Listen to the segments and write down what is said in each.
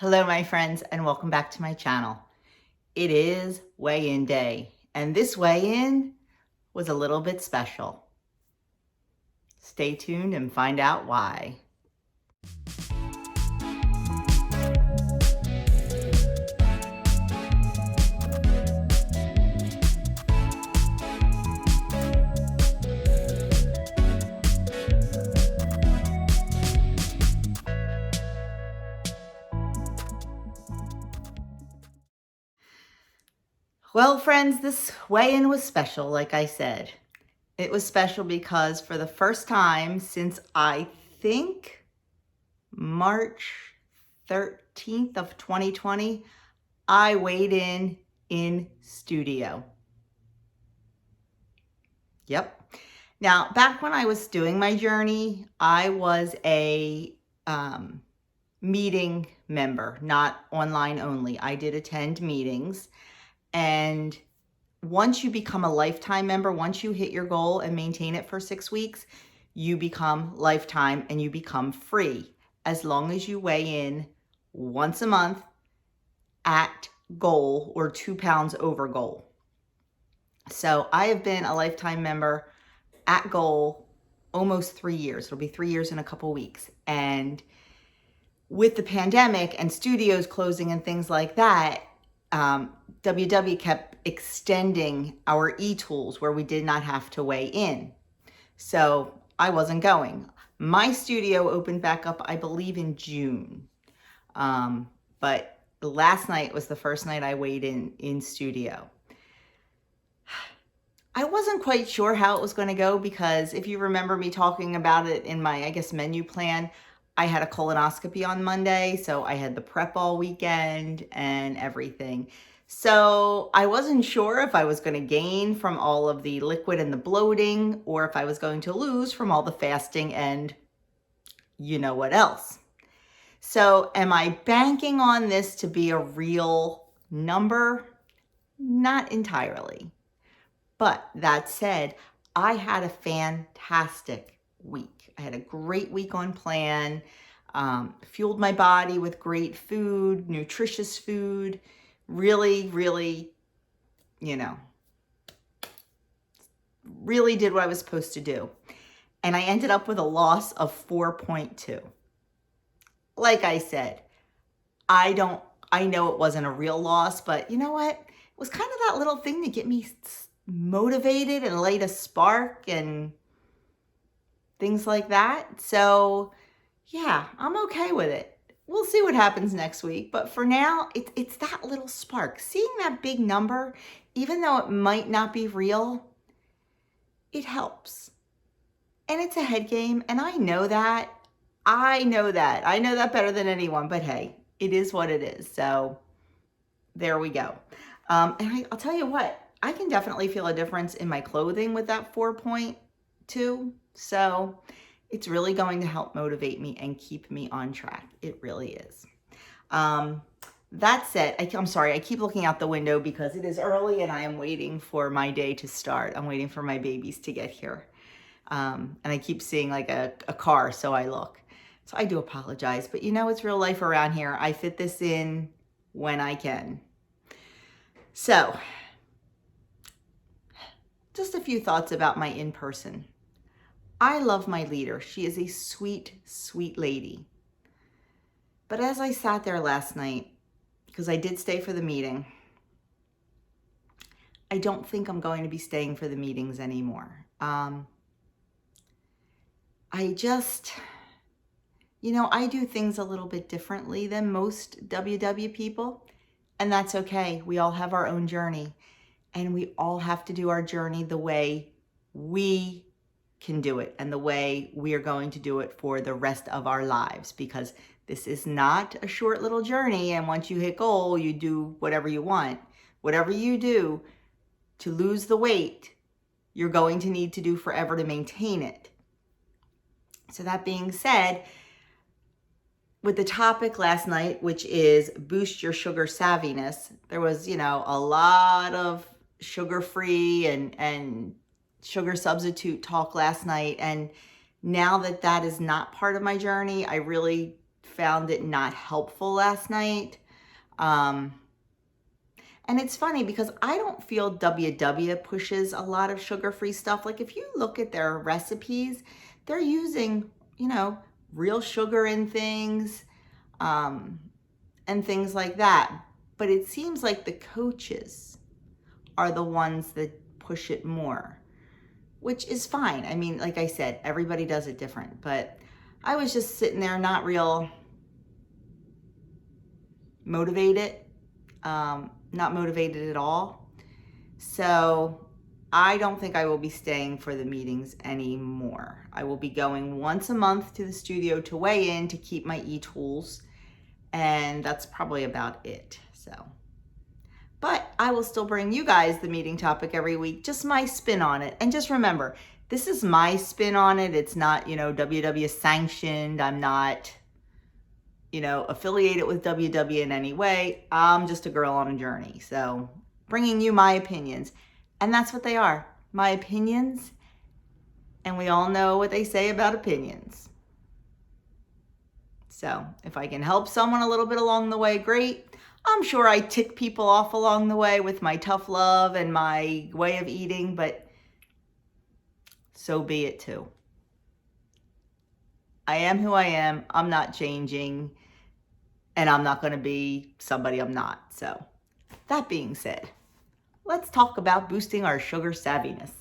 Hello, my friends, and welcome back to my channel. It is weigh-in day, and this weigh-in was a little bit special. Stay tuned and find out why. Well, friends, this weigh-in was special, like I said. It was special because for the first time since I think March 13th of 2020, I weighed in studio. Yep. Now, back when I was doing my journey, I was a meeting member, not online only. I did attend meetings. And once you become a lifetime member, once you hit your goal and maintain it for 6 weeks, you become lifetime and you become free as long as you weigh in once a month at goal or 2 pounds over goal. So I have been a lifetime member at goal almost 3 years. It'll be 3 years in a couple weeks. And with the pandemic and studios closing and things like that, WW kept extending our e-tools where we did not have to weigh in. So I wasn't going. My studio opened back up, I believe, in June. But last night was the first night I weighed in studio. I wasn't quite sure how it was going to go because if you remember me talking about it in my, I guess, menu plan, I had a colonoscopy on Monday, so I had the prep all weekend and everything. So I wasn't sure if I was going to gain from all of the liquid and the bloating or if I was going to lose from all the fasting and you know what else. So am I banking on this to be a real number? Not entirely. But that said, I had a fantastic week. I had a great week on plan, fueled my body with great food, nutritious food, really, really, really did what I was supposed to do. And I ended up with a loss of 4.2. Like I said, I know it wasn't a real loss, but you know what? It was kind of that little thing to get me motivated and light a spark and things like that. So yeah, I'm okay with it. We'll see what happens next week. But for now, it's that little spark. Seeing that big number, even though it might not be real, it helps. And it's a head game. And I know that. I know that better than anyone. But hey, it is what it is. So there we go. And I'll tell you what, I can definitely feel a difference in my clothing with that 4.2. So it's really going to help motivate me and keep me on track. It really is. That said, I'm sorry, I keep looking out the window because it is early and I am waiting for my day to start. I'm waiting for my babies to get here. And I keep seeing like a car, so I look. So I do apologize, but you know, it's real life around here. I fit this in when I can. So, just a few thoughts about my in-person. I love my leader. She is a sweet, sweet lady. But as I sat there last night, because I did stay for the meeting, I don't think I'm going to be staying for the meetings anymore. I just, I do things a little bit differently than most WW people, and that's okay. We all have our own journey, and we all have to do our journey the way we can do it and the way we are going to do it for the rest of our lives, because this is not a short little journey and once you hit goal, you do whatever you want. Whatever you do to lose the weight, you're going to need to do forever to maintain it. So that being said, with the topic last night, which is boost your sugar savviness, there was, a lot of sugar-free and sugar substitute talk last night. And now that is not part of my journey, I really found it not helpful last night. And it's funny because I don't feel WW pushes a lot of sugar-free stuff. Like if you look at their recipes, they're using, real sugar in things, and things like that. But it seems like the coaches are the ones that push it more, which is fine. I mean, like I said, everybody does it different, but I was just sitting there not real motivated, not motivated at all. So I don't think I will be staying for the meetings anymore. I will be going once a month to the studio to weigh in to keep my e-tools, and that's probably about it. So, but I will still bring you guys the meeting topic every week, just my spin on it. And just remember, this is my spin on it. It's not, WW sanctioned. I'm not, affiliated with WW in any way. I'm just a girl on a journey. So bringing you my opinions. And that's what they are, my opinions. And we all know what they say about opinions. So if I can help someone a little bit along the way, great. I'm sure I tick people off along the way with my tough love and my way of eating, but so be it too. I am who I am. I'm not changing, and I'm not going to be somebody I'm not. So that being said, let's talk about boosting our sugar savviness.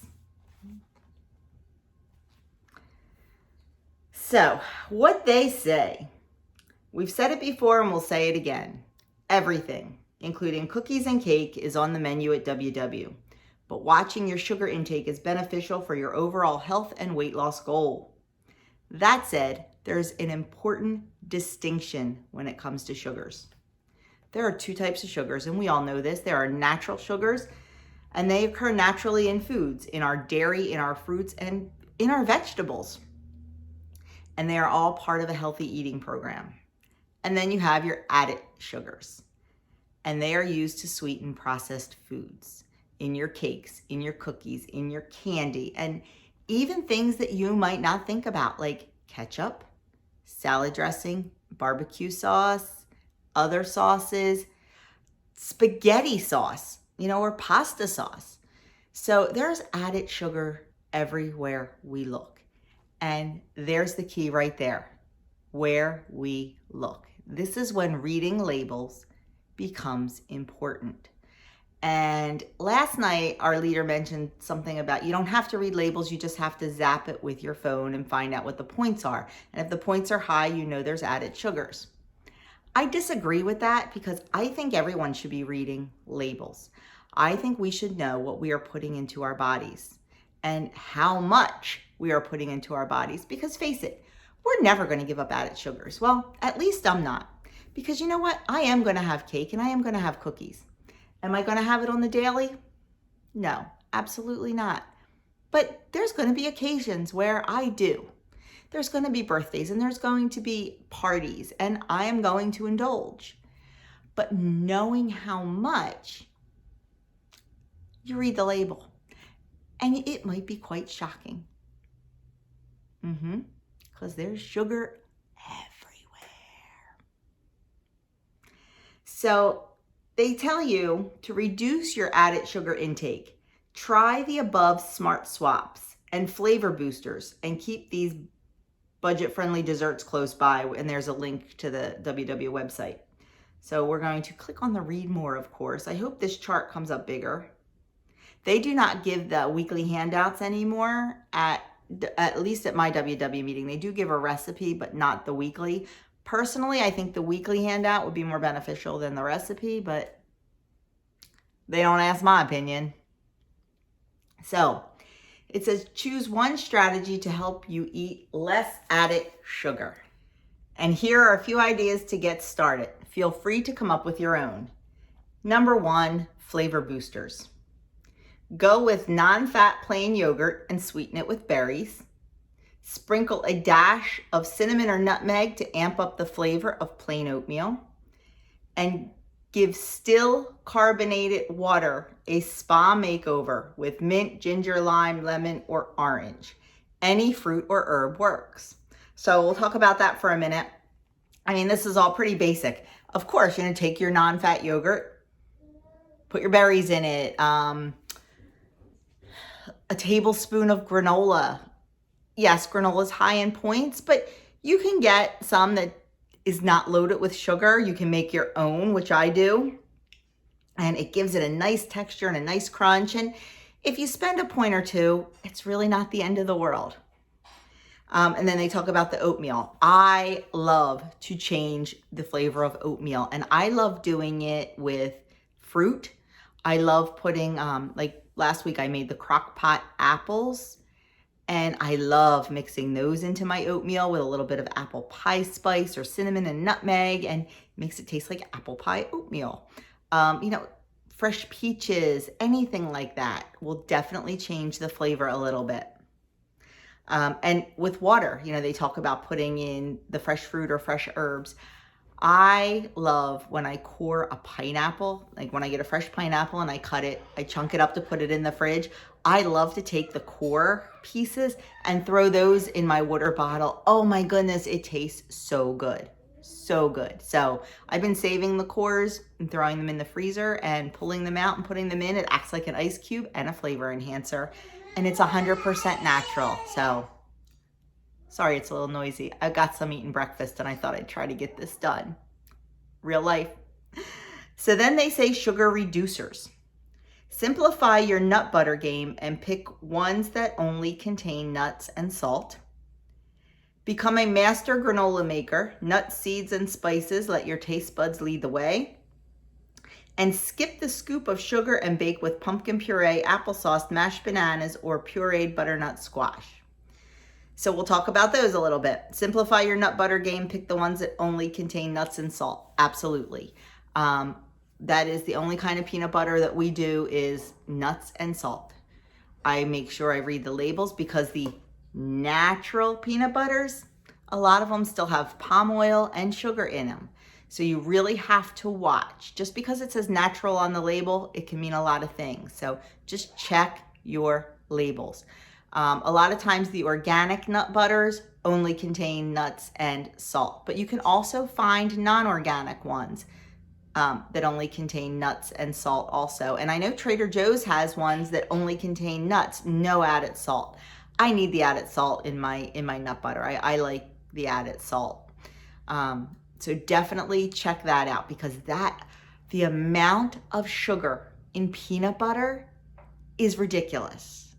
So what they say, we've said it before and we'll say it again. Everything, including cookies and cake, is on the menu at WW. But watching your sugar intake is beneficial for your overall health and weight loss goal. That said, there's an important distinction when it comes to sugars. There are two types of sugars, and we all know this. There are natural sugars, and they occur naturally in foods, in our dairy, in our fruits, and in our vegetables. And they are all part of a healthy eating program. And then you have your added sugars, and they are used to sweeten processed foods in your cakes, in your cookies, in your candy, and even things that you might not think about, like ketchup, salad dressing, barbecue sauce, other sauces, spaghetti sauce, or pasta sauce. So there's added sugar everywhere we look. And there's the key right there, where we look. This is when reading labels becomes important. And last night, our leader mentioned something about you don't have to read labels, you just have to zap it with your phone and find out what the points are. And if the points are high, there's added sugars. I disagree with that because I think everyone should be reading labels. I think we should know what we are putting into our bodies and how much we are putting into our bodies, because face it, we're never going to give up added sugars. Well, at least I'm not, because you know what? I am going to have cake and I am going to have cookies. Am I going to have it on the daily? No, absolutely not. But there's going to be occasions where I do. There's going to be birthdays and there's going to be parties, and I am going to indulge. But knowing how much, you read the label, and it might be quite shocking. Because there's sugar everywhere. So they tell you to reduce your added sugar intake. Try the above smart swaps and flavor boosters and keep these budget-friendly desserts close by. And there's a link to the WW website. So we're going to click on the read more, of course. I hope this chart comes up bigger. They do not give the weekly handouts anymore at least at my WW meeting. They do give a recipe, but not the weekly. Personally, I think the weekly handout would be more beneficial than the recipe, but they don't ask my opinion. So it says choose one strategy to help you eat less added sugar. And here are a few ideas to get started. Feel free to come up with your own. Number 1, flavor boosters. Go with non-fat plain yogurt and sweeten it with berries. Sprinkle a dash of cinnamon or nutmeg to amp up the flavor of plain oatmeal. And give still carbonated water a spa makeover with mint, ginger, lime, lemon, or orange. Any fruit or herb works. So we'll talk about that for a minute. I mean, this is all pretty basic. Of course, you're going to take your non-fat yogurt, put your berries in it, a tablespoon of granola. Yes, granola is high in points, but you can get some that is not loaded with sugar. You can make your own, which I do. And it gives it a nice texture and a nice crunch. And if you spend a point or two, it's really not the end of the world. And then they talk about the oatmeal. I love to change the flavor of oatmeal, and I love doing it with fruit. I love putting, like last week I made the crock pot apples, and I love mixing those into my oatmeal with a little bit of apple pie spice or cinnamon and nutmeg, and it makes it taste like apple pie oatmeal. Fresh peaches, anything like that will definitely change the flavor a little bit. And with water, they talk about putting in the fresh fruit or fresh herbs. I love when I core a pineapple, like when I get a fresh pineapple and I cut it, I chunk it up to put it in the fridge. I love to take the core pieces and throw those in my water bottle. Oh my goodness, it tastes so good. So good. So I've been saving the cores and throwing them in the freezer and pulling them out and putting them in. It acts like an ice cube and a flavor enhancer. And it's 100% natural. So, sorry it's a little noisy. I've got some eating breakfast and I thought I'd try to get this done. Real life. So then they say sugar reducers. Simplify your nut butter game and pick ones that only contain nuts and salt. Become a master granola maker. Nuts, seeds, and spices. Let your taste buds lead the way. And skip the scoop of sugar and bake with pumpkin puree, applesauce, mashed bananas, or pureed butternut squash. So we'll talk about those a little bit. Simplify your nut butter game. Pick the ones that only contain nuts and salt. Absolutely. That is the only kind of peanut butter that we do is nuts and salt. I make sure I read the labels because the natural peanut butters, a lot of them still have palm oil and sugar in them. So you really have to watch. Just because it says natural on the label, it can mean a lot of things. So just check your labels. A lot of times the organic nut butters only contain nuts and salt, but you can also find non-organic ones that only contain nuts and salt also. And I know Trader Joe's has ones that only contain nuts, no added salt. I need the added salt in my nut butter. I like the added salt. So definitely check that out because the amount of sugar in peanut butter is ridiculous.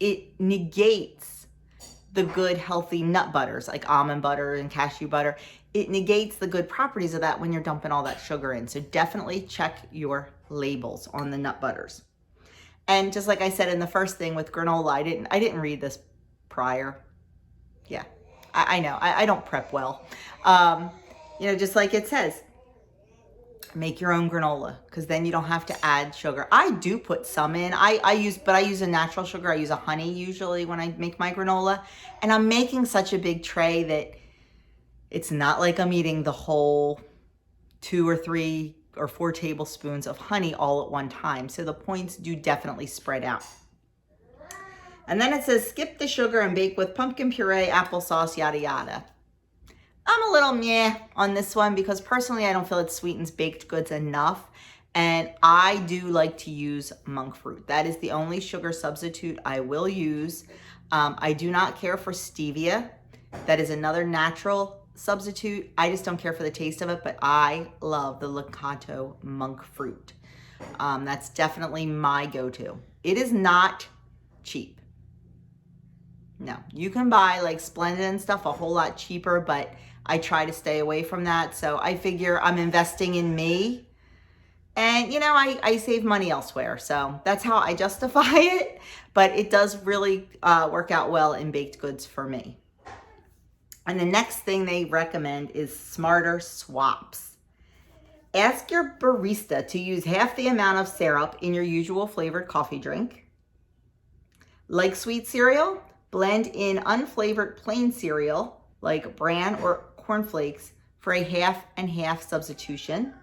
It negates the good healthy nut butters like almond butter and cashew butter. It negates the good properties of that when you're dumping all that sugar in. So definitely check your labels on the nut butters. And just like I said in the first thing with granola, I didn't read this prior. Yeah, I know. I don't prep well. Just like it says, make your own granola because then you don't have to add sugar. I do put some in. I use a natural sugar. I use a honey usually when I make my granola. And I'm making such a big tray that it's not like I'm eating the whole 2 or 3 or 4 tablespoons of honey all at one time. So the points do definitely spread out. And then it says, skip the sugar and bake with pumpkin puree, applesauce, yada, yada. I'm a little meh on this one because personally I don't feel it sweetens baked goods enough. And I do like to use monk fruit. That is the only sugar substitute I will use. I do not care for stevia. That is another natural substitute. I just don't care for the taste of it, but I love the Lakanto monk fruit. That's definitely my go-to. It is not cheap. No, you can buy like Splendid and stuff a whole lot cheaper, but I try to stay away from that. So I figure I'm investing in me and I save money elsewhere. So that's how I justify it, but it does really work out well in baked goods for me. And the next thing they recommend is smarter swaps. Ask your barista to use half the amount of syrup in your usual flavored coffee drink. Like sweet cereal, blend in unflavored plain cereal like bran or cornflakes for a half and half substitution,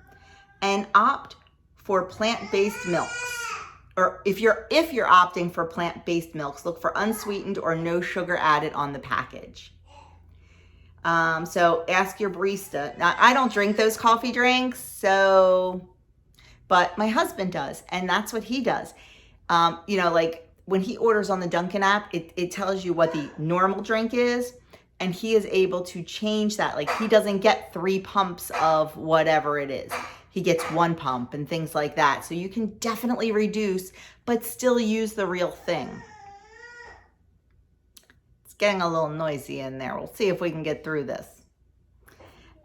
and opt for plant-based milks. Or if you're opting for plant-based milks, look for unsweetened or no sugar added on the package. So ask your barista. Now, I don't drink those coffee drinks, but my husband does, and that's what he does. Like when he orders on the Dunkin' app, it tells you what the normal drink is, and he is able to change that. Like he doesn't get 3 pumps of whatever it is. He gets 1 pump and things like that. So you can definitely reduce, but still use the real thing. It's getting a little noisy in there. We'll see if we can get through this.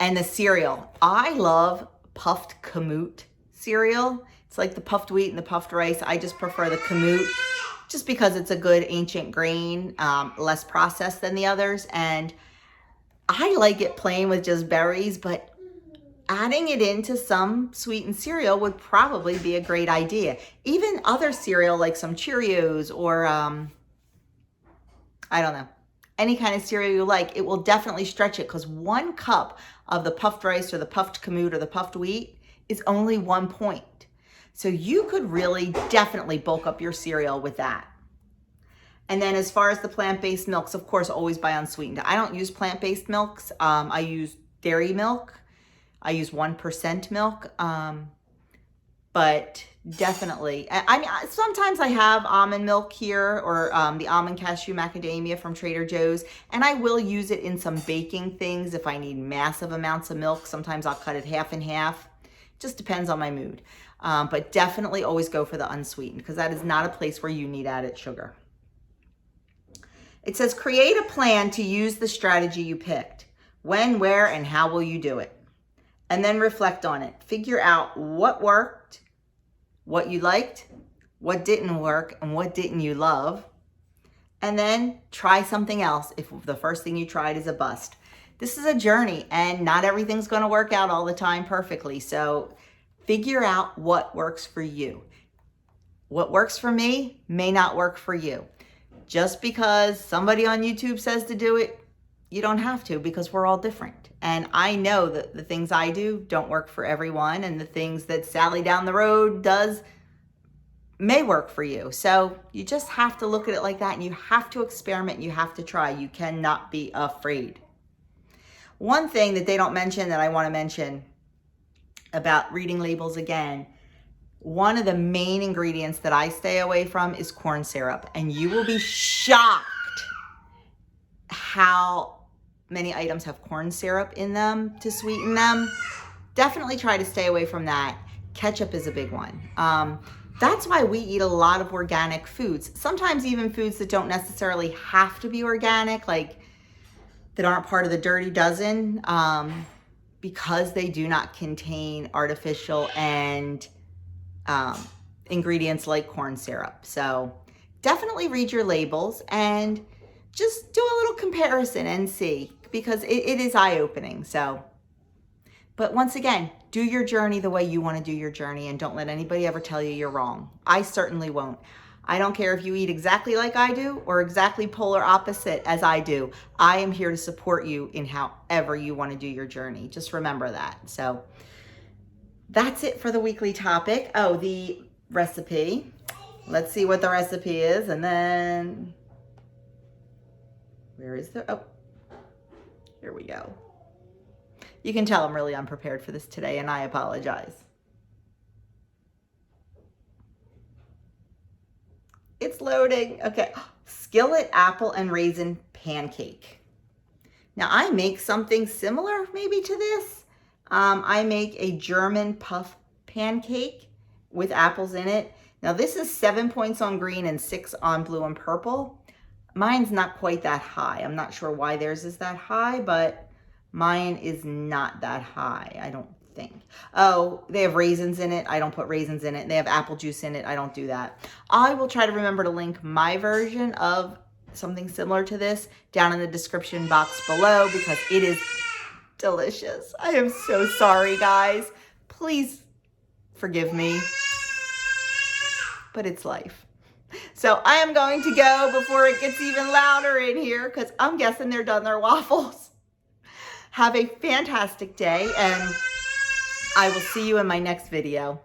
And the cereal. I love puffed kamut cereal. It's like the puffed wheat and the puffed rice. I just prefer the kamut just because it's a good ancient grain, less processed than the others. And I like it plain with just berries, but adding it into some sweetened cereal would probably be a great idea. Even other cereal like some Cheerios or, I don't know, any kind of cereal you like, it will definitely stretch it because 1 cup of the puffed rice or the puffed kamut or the puffed wheat is only 1 point. So you could really definitely bulk up your cereal with that. And then as far as the plant-based milks, of course, always buy unsweetened. I don't use plant-based milks. I use dairy milk. I use 1% milk. But definitely, I mean, sometimes I have almond milk here or the almond cashew macadamia from Trader Joe's, and I will use it in some baking things if I need massive amounts of milk. Sometimes I'll cut it half and half. Just depends on my mood. But definitely always go for the unsweetened because that is not a place where you need added sugar. It says, create a plan to use the strategy you picked. When, where, and how will you do it? And then reflect on it. Figure out what worked, what you liked, what didn't work, and what didn't you love. And then try something else if the first thing you tried is a bust. This is a journey, and not everything's going to work out all the time perfectly. So figure out what works for you. What works for me may not work for you. Just because somebody on YouTube says to do it, you don't have to, because we're all different. And I know that the things I do don't work for everyone, and the things that Sally down the road does may work for you. So you just have to look at it like that, and you have to experiment, and you have to try. You cannot be afraid. One thing that they don't mention that I want to mention about reading labels again, one of the main ingredients that I stay away from is corn syrup. And you will be shocked how many items have corn syrup in them to sweeten them. Definitely try to stay away from that. Ketchup is a big one. That's why we eat a lot of organic foods. Sometimes even foods that don't necessarily have to be organic, like that aren't part of the dirty dozen, because they do not contain artificial and ingredients like corn syrup. So definitely read your labels and just do a little comparison and see, because it is eye-opening. So, but once again, do your journey the way you want to do your journey, and don't let anybody ever tell you you're wrong. I certainly won't. I don't care if you eat exactly like I do or exactly polar opposite as I do. I am here to support you in however you want to do your journey. Just remember that. So that's it for the weekly topic. Oh, the recipe. Let's see what the recipe is, and then where is the, oh, here we go. You can tell I'm really unprepared for this today, and I apologize. It's loading. Okay. Skillet apple and raisin pancake. Now I make something similar maybe to this. I make a German puff pancake with apples in it. Now this is 7 points on green and 6 on blue and purple. Mine's not quite that high. I'm not sure why theirs is that high, but mine is not that high, I don't think. Oh, they have raisins in it. I don't put raisins in it. They have apple juice in it. I don't do that. I will try to remember to link my version of something similar to this down in the description box below, because it is delicious. I am so sorry, guys. Please forgive me, but it's life. So I am going to go before it gets even louder in here, because I'm guessing they're done their waffles. Have a fantastic day, and I will see you in my next video.